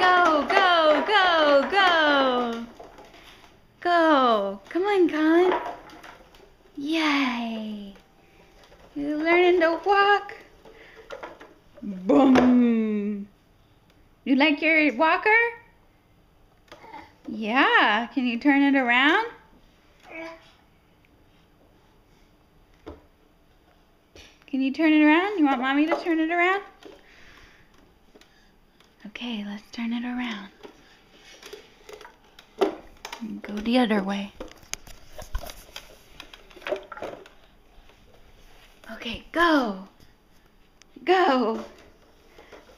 Go, go, go, go. Go. Come on, Colin. Yay. You're learning to walk. Boom. You like your walker? Yeah. Can you turn it around? Can you turn it around? You want Mommy to turn it around? Okay, let's turn it around. And go the other way. Okay, go. Go.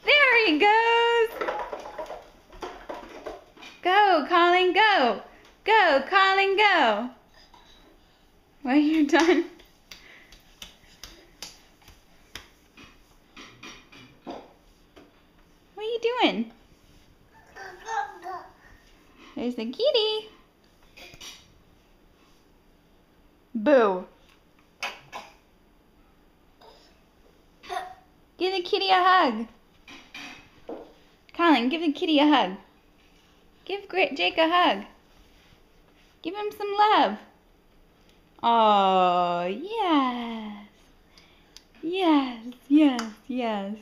There he goes. Go, Colin, go. Go, Colin, go. Well, you're done. What are you doing? There's the kitty. Boo. Give the kitty a hug. Colin, give the kitty a hug. Give Jake a hug. Give him some love. Oh, yes. Yes, yes, yes.